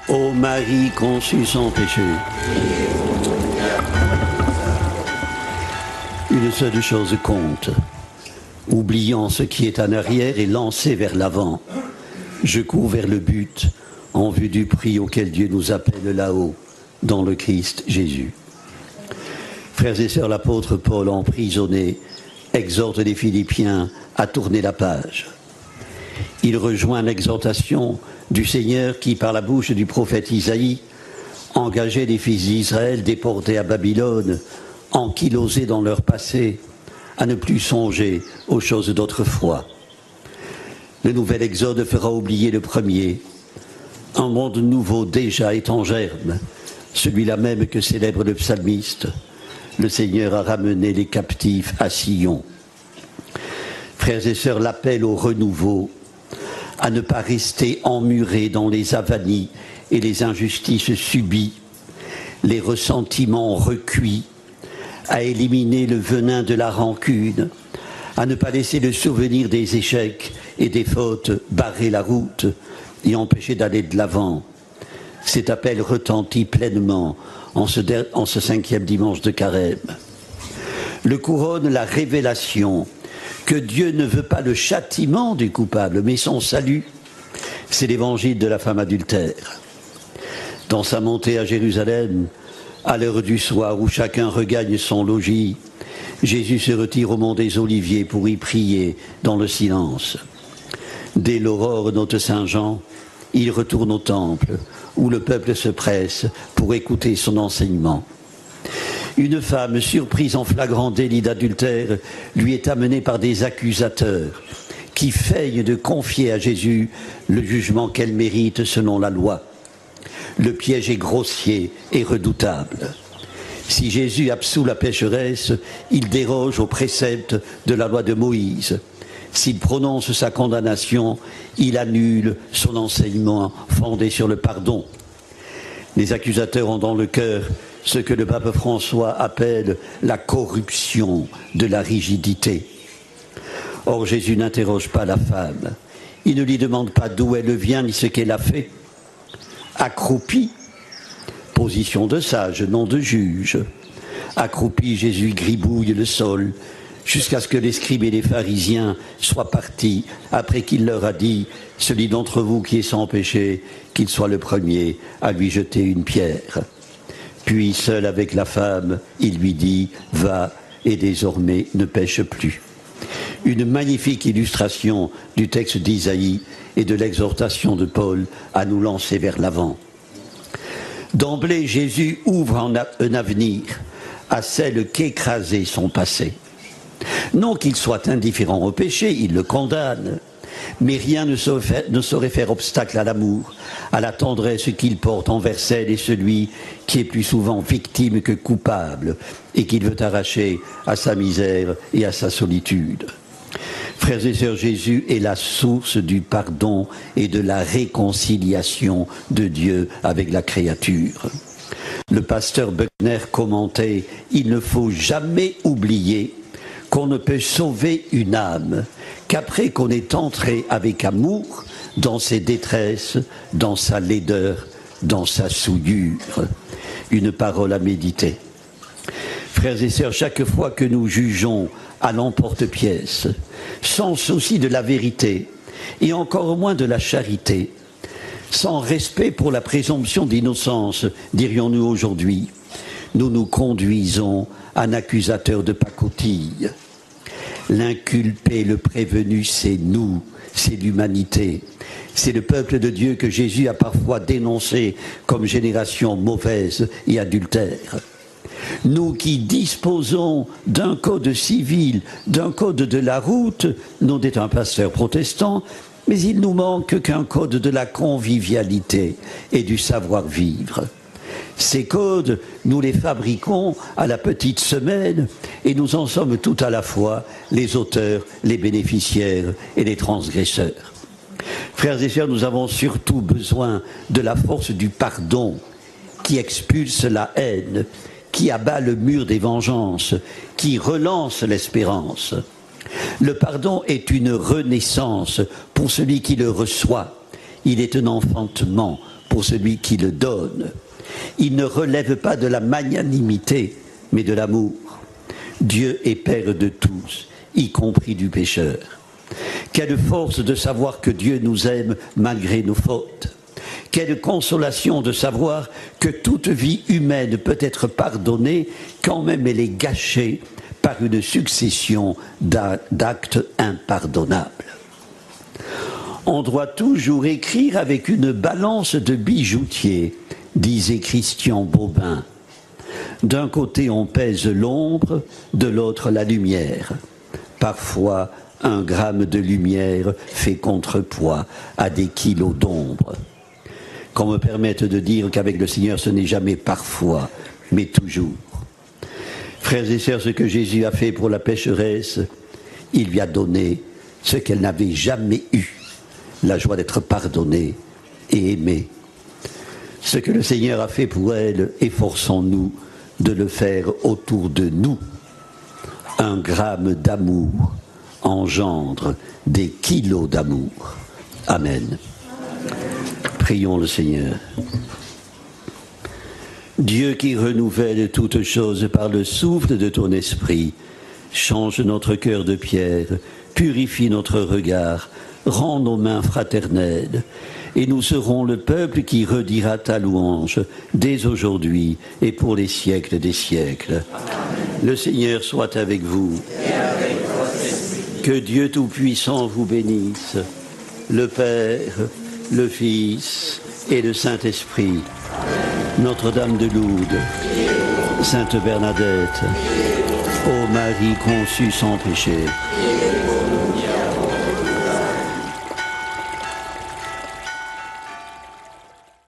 Ô Marie conçue sans péché. Une seule chose compte. Oubliant ce qui est en arrière et lancé vers l'avant, je cours vers le but en vue du prix auquel Dieu nous appelle là-haut, dans le Christ Jésus. Frères et sœurs, l'apôtre Paul, emprisonné, exhorte les Philippiens à tourner la page. Il rejoint l'exhortation du Seigneur qui, par la bouche du prophète Isaïe, engageait les fils d'Israël déportés à Babylone, ankylosés dans leur passé, à ne plus songer aux choses d'autrefois. Le nouvel exode fera oublier le premier. Un monde nouveau déjà est en germe, celui-là même que célèbre le psalmiste. Le Seigneur a ramené les captifs à Sion. Frères et sœurs, l'appel au renouveau, à ne pas rester emmurés dans les avanies et les injustices subies, les ressentiments recuits, à éliminer le venin de la rancune, à ne pas laisser le souvenir des échecs et des fautes barrer la route et empêcher d'aller de l'avant. Cet appel retentit pleinement en ce 5e dimanche de Carême. Le couronne la révélation que Dieu ne veut pas le châtiment du coupable, mais son salut. C'est l'évangile de la femme adultère. Dans sa montée à Jérusalem, à l'heure du soir où chacun regagne son logis, Jésus se retire au mont des Oliviers pour y prier dans le silence. Dès l'aurore, note Saint Jean, il retourne au temple où le peuple se presse pour écouter son enseignement. Une femme surprise en flagrant délit d'adultère lui est amenée par des accusateurs qui feignent de confier à Jésus le jugement qu'elle mérite selon la loi. Le piège est grossier et redoutable. Si Jésus absout la pécheresse, il déroge aux préceptes de la loi de Moïse. S'il prononce sa condamnation, il annule son enseignement fondé sur le pardon. Les accusateurs ont dans le cœur ce que le pape François appelle la corruption de la rigidité. Or, Jésus n'interroge pas la femme. Il ne lui demande pas d'où elle vient ni ce qu'elle a fait. Accroupi, position de sage, non de juge. Accroupi, Jésus gribouille le sol jusqu'à ce que les scribes et les pharisiens soient partis après qu'il leur a dit « Celui d'entre vous qui est sans péché, qu'il soit le premier à lui jeter une pierre. » Puis, seul avec la femme, il lui dit « Va et désormais ne pêche plus. » Une magnifique illustration du texte d'Isaïe et de l'exhortation de Paul à nous lancer vers l'avant. D'emblée, Jésus ouvre un avenir à celle qu'écrasait son passé. Non qu'il soit indifférent au péché, il le condamne, mais rien ne saurait faire obstacle à l'amour, à la tendresse qu'il porte envers celle et celui qui est plus souvent victime que coupable et qu'il veut arracher à sa misère et à sa solitude. Frères et sœurs, Jésus est la source du pardon et de la réconciliation de Dieu avec la créature. Le pasteur Buckner commentait « Il ne faut jamais oublier qu'on ne peut sauver une âme qu'après qu'on est entré avec amour dans ses détresses, dans sa laideur, dans sa souillure. » Une parole à méditer. Frères et sœurs, chaque fois que nous jugeons à l'emporte-pièce, sans souci de la vérité et encore moins de la charité, sans respect pour la présomption d'innocence, dirions-nous aujourd'hui, nous nous conduisons à un accusateur de pacotille. L'inculpé, le prévenu, c'est nous, c'est l'humanité. C'est le peuple de Dieu que Jésus a parfois dénoncé comme génération mauvaise et adultère. Nous qui disposons d'un code civil, d'un code de la route, non d'être un pasteur protestant, mais il nous manque qu'un code de la convivialité et du savoir-vivre. Ces codes, nous les fabriquons à la petite semaine et nous en sommes tout à la fois les auteurs, les bénéficiaires et les transgresseurs. Frères et sœurs, nous avons surtout besoin de la force du pardon qui expulse la haine, qui abat le mur des vengeances, qui relance l'espérance. Le pardon est une renaissance pour celui qui le reçoit. Il est un enfantement pour celui qui le donne. Il ne relève pas de la magnanimité, mais de l'amour. Dieu est Père de tous, y compris du pécheur. Quelle force de savoir que Dieu nous aime malgré nos fautes. Quelle consolation de savoir que toute vie humaine peut être pardonnée quand même elle est gâchée par une succession d'actes impardonnables. On doit toujours écrire avec une balance de bijoutier, disait Christian Bobin. D'un côté on pèse l'ombre, de l'autre la lumière. Parfois, 1 gramme de lumière fait contrepoids à des kilos d'ombre. Qu'on me permette de dire qu'avec le Seigneur, ce n'est jamais parfois, mais toujours. Frères et sœurs, ce que Jésus a fait pour la pécheresse, il lui a donné ce qu'elle n'avait jamais eu, la joie d'être pardonnée et aimée. Ce que le Seigneur a fait pour elle, efforçons-nous de le faire autour de nous. 1 gramme d'amour engendre des kilos d'amour. Amen. Prions le Seigneur. Dieu qui renouvelle toutes choses par le souffle de ton esprit, change notre cœur de pierre, purifie notre regard, rend nos mains fraternelles, et nous serons le peuple qui redira ta louange dès aujourd'hui et pour les siècles des siècles. Amen. Le Seigneur soit avec vous. Et avec votre esprit. Que Dieu Tout-Puissant vous bénisse, le Père, le Fils et le Saint-Esprit. Notre-Dame de Lourdes, Sainte Bernadette, ô Marie conçue sans péché,